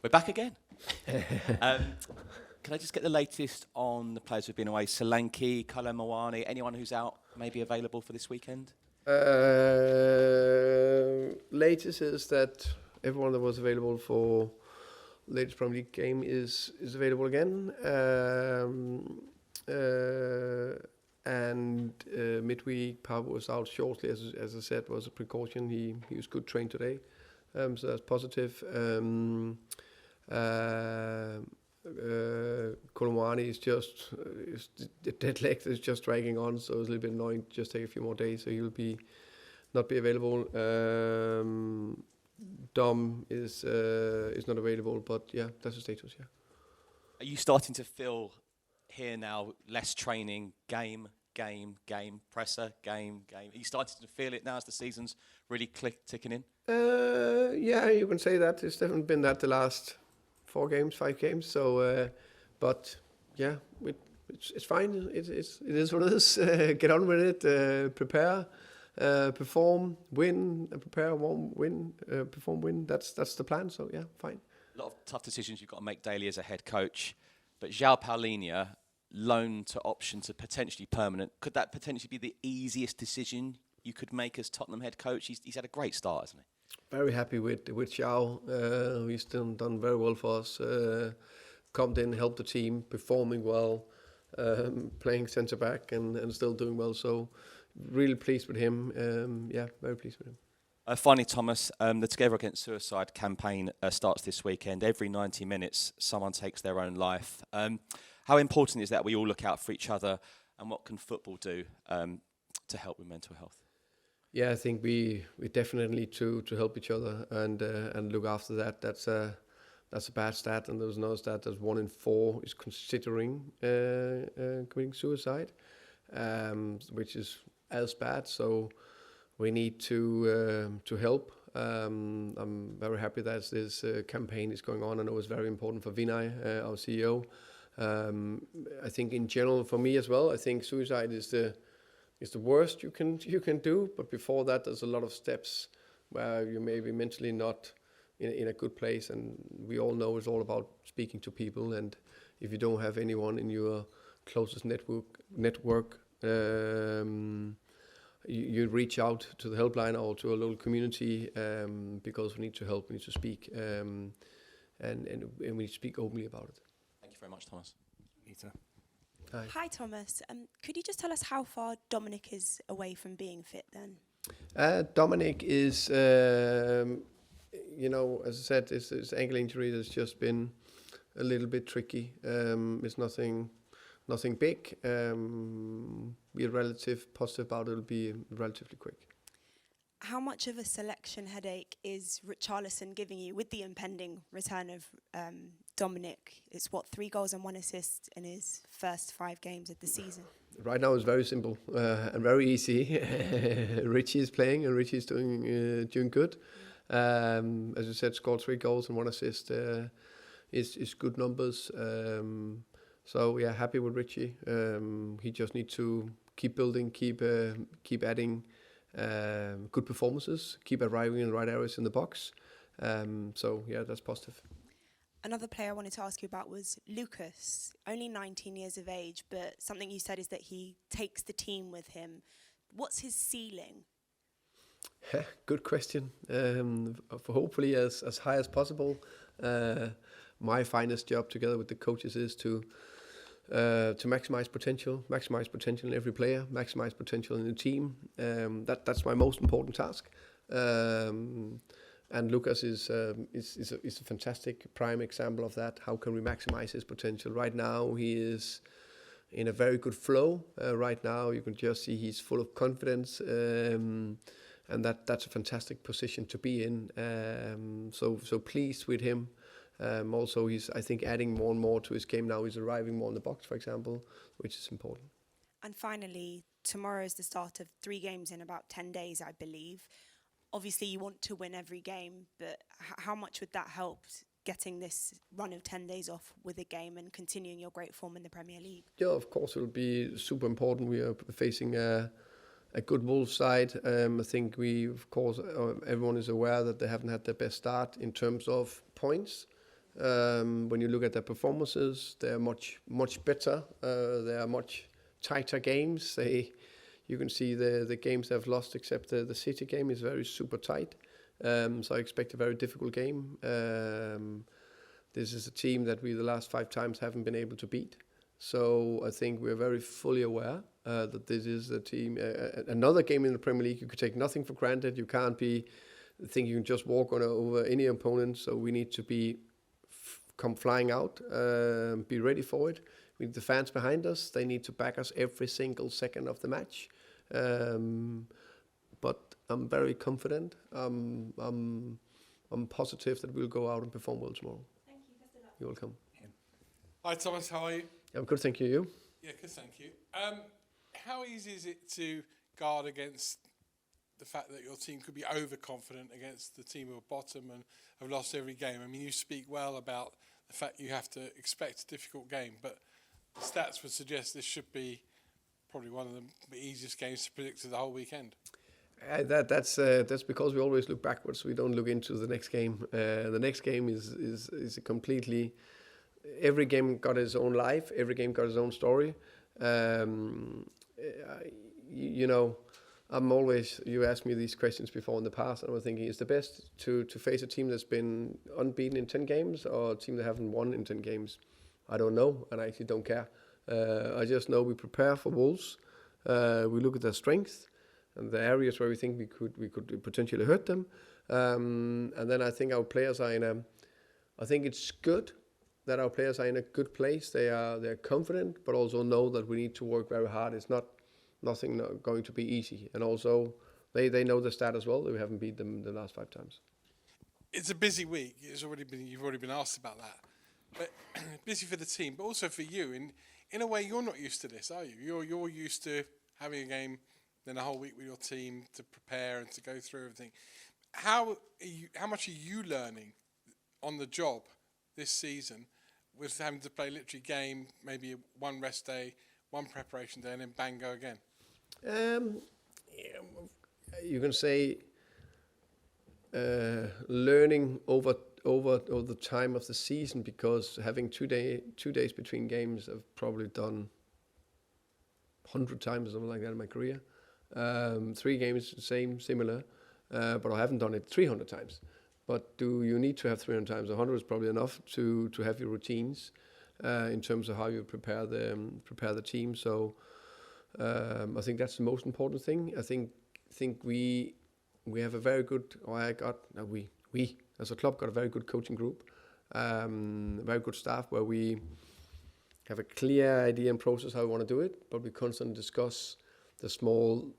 We're back again. Can I just get the latest on the players who've been away? Solanke, Kolo Muani, anyone who's out maybe available for this weekend? Latest is that everyone that was available for latest Premier League game is available again. And midweek, Pape was out shortly, as I said, was a precaution. He was good trained today, so that's positive. Kolo Muani is just the dead leg is just dragging on, so it's a little bit annoying. Just take a few more days, so he'll not be available. Dom is not available, but yeah, that's the status. Yeah. Are you starting to feel here now less training, game, presser, game? Are you starting to feel it now as the season's really ticking in? Yeah, you can say that. It's definitely been that the last 5 games. So, but yeah, it's fine. It is what it is. Get on with it. Prepare, perform, win, prepare, win, perform, win. That's the plan. So yeah, fine. A lot of tough decisions you've got to make daily as a head coach. But João Palhinha, loan to option to potentially permanent, could that potentially be the easiest decision you could make as Tottenham head coach? He's had a great start, hasn't he? Very happy with João. He's done very well for us. Come in, helped the team, performing well, playing centre back and still doing well. So really pleased with him. Yeah, very pleased with him. Finally, Thomas, the Together Against Suicide campaign starts this weekend. Every 90 minutes, someone takes their own life. How important is that we all look out for each other, and what can football do to help with mental health? Yeah, I think we definitely need to help each other and look after that. That's a bad stat, and there's another stat that 1 in 4 is considering committing suicide, which is as bad. So we need to help. I'm very happy that this campaign is going on. I know it's very important for Vinay, our CEO. I think in general for me as well, I think suicide is the worst you can do. But before that, there's a lot of steps where you may be mentally not in a good place. And we all know it's all about speaking to people. And if you don't have anyone in your closest network, you reach out to the helpline or to a local community because we need to help, we need to speak, and we speak openly about it. Thank you very much, Thomas. Peter. Hi, Thomas. Could you just tell us how far Dominic is away from being fit then? Dominic is, as I said, his ankle injury has just been a little bit tricky. It's nothing big. We're relatively positive about it'll be relatively quick. How much of a selection headache is Richarlison giving you with the impending return of Dominic? It's 3 goals and 1 assist in his first 5 games of the season. Right now it's very simple and very easy. Richie is playing and Richie is doing good. As you said, scored 3 goals and 1 assist. Is good numbers. So yeah, happy with Richie. He just needs to keep building, keep adding good performances, keep arriving in the right areas in the box. So yeah, that's positive. Another player I wanted to ask you about was Lucas, only 19 years of age, but something you said is that he takes the team with him. What's his ceiling? Good question. Hopefully as high as possible. My finest job together with the coaches is to maximize potential in every player, maximize potential in the team. That's my most important task. And Lucas is a fantastic prime example of that. How can we maximize his potential? Right now he is in a very good flow. Right now you can just see he's full of confidence, and that's a fantastic position to be in. So pleased with him. Also, he's, I think, adding more and more to his game now. He's arriving more in the box, for example, which is important. And finally, tomorrow is the start of 3 games in about 10 days, I believe. Obviously, you want to win every game, but how much would that help getting this run of 10 days off with a game and continuing your great form in the Premier League? Yeah, of course, it will be super important. We are facing a good Wolves side. I think everyone is aware that they haven't had their best start in terms of points. When you look at their performances, they're much better. They are much tighter games. You can see the games they've lost, except the City game, is very super tight. So I expect a very difficult game. This is a team that we the last 5 times haven't been able to beat. So I think we're very fully aware that this is a team. Another game in the Premier League, you could take nothing for granted. You can't think you can just walk over any opponent. So we need to come flying out, be ready for it. We need the fans behind us. They need to back us every single second of the match. But I'm very confident. I'm positive that we'll go out and perform well tomorrow. Thank you. Best of luck. You're welcome. Hi Thomas, how are you? I'm good, thank you. You? Yeah, good, thank you. How easy is it to guard against the fact that your team could be overconfident against the team who are bottom and have lost every game? I mean, you speak well about the fact you have to expect a difficult game, but the stats would suggest this should be probably one of the easiest games to predict of the whole weekend. That's because we always look backwards. We don't look into the next game. The next game is a completely. Every game got its own life. Every game got its own story. I'm always. You asked me these questions before in the past, and I was thinking, is the best to face a team that's been unbeaten in 10 games or a team that haven't won in 10 games? I don't know, and I actually don't care. I just know we prepare for Wolves. We look at their strength and the areas where we think we could potentially hurt them. And then I think our players are I think it's good that our players are in a good place. They're confident, but also know that we need to work very hard. It's nothing going to be easy. And also they know the stat as well. We haven't beat them the last 5 times. It's a busy week. You've already been asked about that. But busy for the team, but also for you. In a way, you're not used to this, are you? You're used to having a game, then a whole week with your team to prepare and to go through everything. How much are you learning on the job this season with having to play literally game, maybe one rest day, one preparation day, and then bang, go again? You can say learning over the time of the season, because having 2 days between games, I've probably done 100 times or something like that in my career. 3 games, similar, but I haven't done it 300 times. But do you need to have 300 times? 100 is probably enough to have your routines in terms of how you prepare the team. So I think that's the most important thing. I think we have a very good. We as a club got a very good coaching group, very good staff, where we have a clear idea and process how we want to do it, but we constantly discuss the small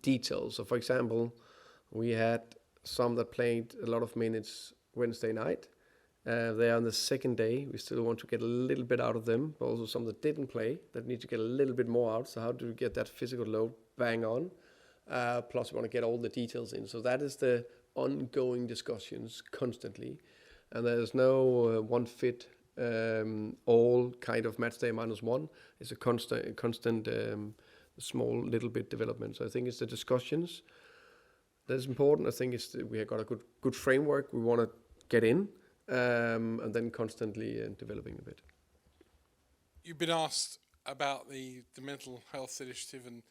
details. So, for example, we had some that played a lot of minutes Wednesday night. They are on the second day. We still want to get a little bit out of them, but also some that didn't play that need to get a little bit more out. So how do we get that physical load bang on? Plus, we want to get all the details in. So that is the ongoing discussions constantly. And there's no one fit all kind of match day -1. It's a constant small little bit development. So I think it's the discussions that is important. I think we have got a good framework we want to get in, and then constantly developing a bit. You've been asked about the mental health initiative, and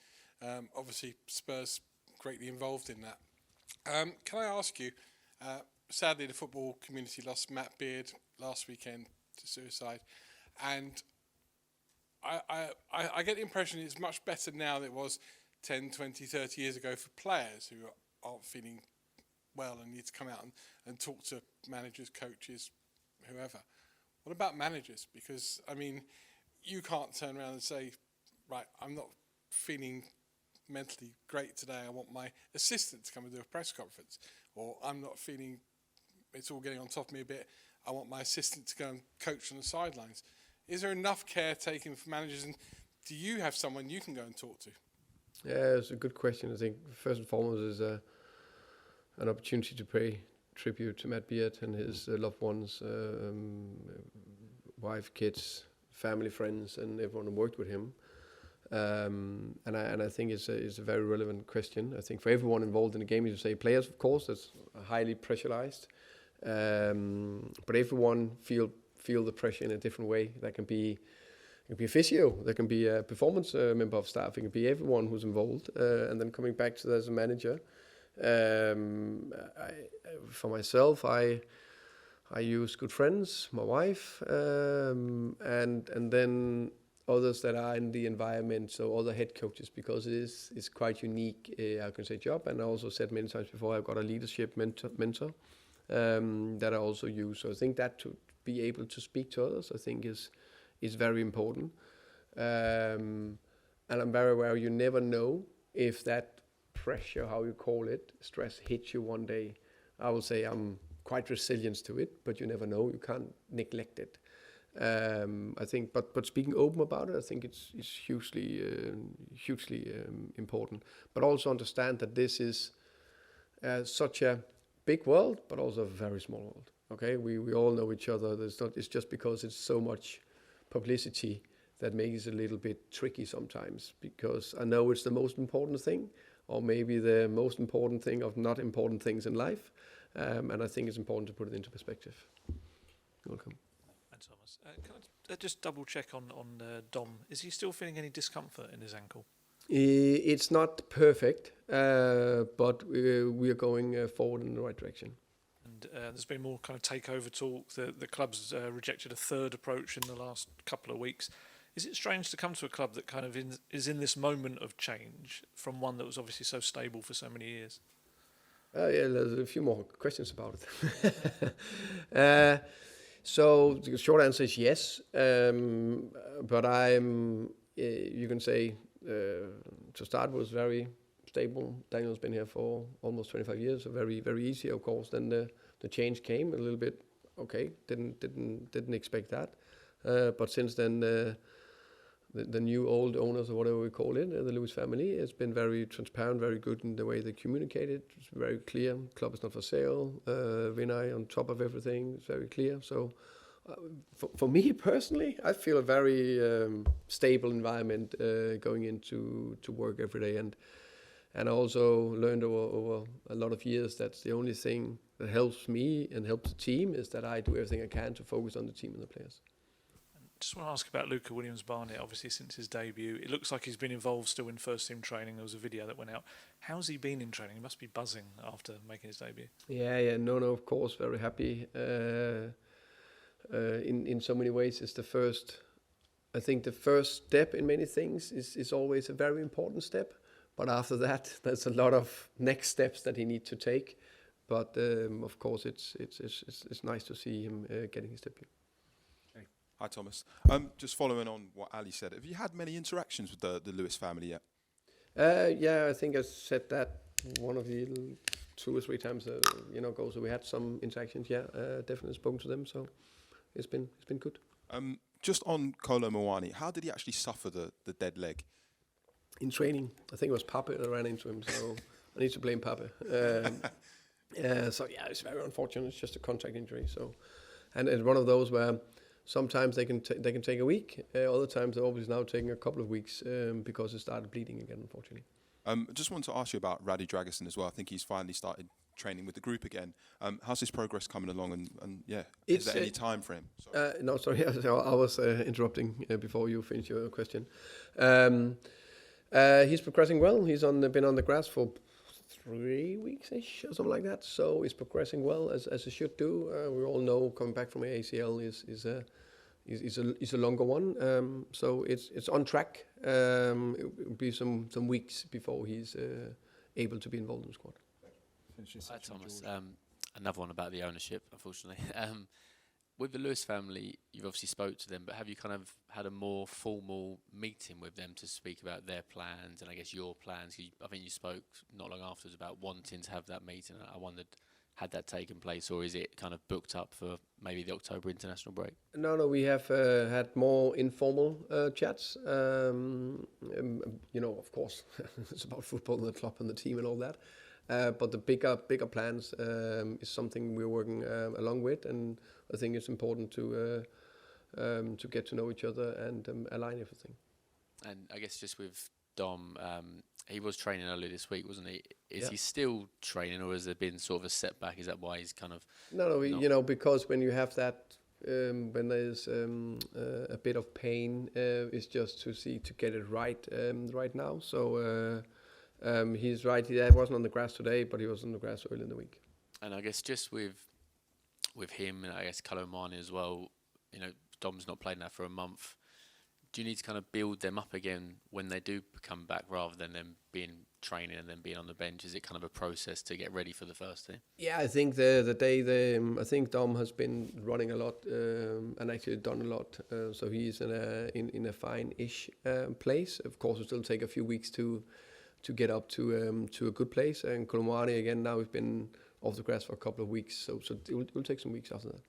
obviously Spurs greatly involved in that. Can I ask you, sadly the football community lost Matt Beard last weekend to suicide, and I get the impression it's much better now than it was 10, 20, 30 years ago for players who aren't feeling well and need to come out and talk to managers, coaches, whoever. What about managers? Because, I mean, you can't turn around and say, right, I'm not feeling mentally great today, I want my assistant to come and do a press conference. Or I'm not feeling, it's all getting on top of me a bit, I want my assistant to go and coach on the sidelines. Is there enough care taken for managers, and do you have someone you can go and talk to? Yeah, it's a good question. I think first and foremost is an opportunity to pay tribute to Matt Beard and his loved ones, wife, kids, family, friends, and everyone who worked with him. And I think it's a very relevant question. I think for everyone involved in the game, you say players, of course, that's highly pressurized. but everyone feel the pressure in a different way. That can be a physio, there can be a performance member of staff, it can be everyone who's involved. And then coming back to that as a manager, for myself, I use good friends, my wife, and then others that are in the environment, so other head coaches, because it's quite unique, I can say, job. And I also said many times before, I've got a leadership mentor that I also use. So I think that to be able to speak to others, I think is very important. And I'm very aware you never know if that pressure, how you call it, stress hits you one day. I will say I'm quite resilient to it, but you never know. You can't neglect it. I think, but speaking open about it, I think it's hugely important. But also understand that this is such a big world, but also a very small world. Okay, we all know each other. It's just because it's so much publicity that makes it a little bit tricky sometimes. Because I know it's the most important thing, or maybe the most important thing of not important things in life, and I think it's important to put it into perspective. You're welcome. Thomas. Can I just double check on Dom? Is he still feeling any discomfort in his ankle? It's not perfect, but we are going forward in the right direction. And there's been more kind of takeover talk. The club's rejected a third approach in the last couple of weeks. Is it strange to come to a club that kind of is in this moment of change from one that was obviously so stable for so many years? Yeah, there's a few more questions about it. So the short answer is yes, but I'm, you can say, to start was very stable. Daniel's been here for almost 25 years, so very, very easy, of course. Then the change came a little bit, okay, didn't expect that. But since then, the new old owners, or whatever we call it, the Lewis family, has been very transparent, very good in the way they communicate it. It's very clear. Club is not for sale. Vinay on top of everything. It's very clear. So for me personally, I feel a very stable environment going into work every day. And I also learned over a lot of years that's the only thing that helps me and helps the team is that I do everything I can to focus on the team and the players. Just want to ask about Luca Williams-Barnett, obviously since his debut. It looks like he's been involved still in first team training. There was a video that went out. How's he been in training? He must be buzzing after making his debut. Yeah, no, of course, very happy. In so many ways, it's the first step in many things is always a very important step. But after that, there's a lot of next steps that he needs to take. But of course, it's nice to see him getting his debut. Hi, Thomas. Just following on what Ali said, have you had many interactions with the Lewis family yet? Yeah, I think I said that one of the 2 or 3 times ago. So we had some interactions. Yeah, definitely spoken to them. So it's been good. Just on Kolo Muani, how did he actually suffer the dead leg? In training, I think it was Pape that ran into him. So I need to blame Pape. So yeah, it's very unfortunate. It's just a contact injury. So, and it's one of those where sometimes they can take a week. Other times they're obviously now taking a couple of weeks because it started bleeding again, unfortunately. Just wanted to ask you about Radu Dragusin as well. I think he's finally started training with the group again. How's his progress coming along? And yeah, is there any time for him? Sorry. No, sorry, I was interrupting before you finished your question. He's progressing well. He's been on the grass for 3 weeks-ish or something like that. So he's progressing well as he should do. We all know coming back from ACL is a longer one. So it's on track. It will be some weeks before he's able to be involved in the squad. Hi, Thomas. Another one about the ownership, unfortunately. With the Lewis family, you've obviously spoke to them, but have you kind of had a more formal meeting with them to speak about their plans and I guess your plans? I think you spoke not long afterwards about wanting to have that meeting. I wondered, had that taken place or is it kind of booked up for maybe the October international break? No, we have had more informal chats. Of course, it's about football and the club and the team and all that. But the bigger plans is something we're working along with, and I think it's important to get to know each other and align everything. And I guess just with Dom, he was training earlier this week, wasn't he? Is Yeah. he still training, or has there been sort of a setback? Is that why he's kind of... No, not- you know, because when you have that, when there's a bit of pain, it's just to get it right now. So he's right. He wasn't on the grass today, but he was on the grass early in the week. And I guess just with him, and I guess Kolo Muani as well, you know, Dom's not played now for a month. Do you need to kind of build them up again when they do come back, rather than them being training and then being on the bench? Is it kind of a process to get ready for the first team? Yeah, I think I think Dom has been running a lot and actually done a lot. So he's in a fine-ish place. Of course, it will take a few weeks to get up to a good place. And Kolo Muani again, now we've been off the grass for a couple of weeks, so it will take some weeks after that.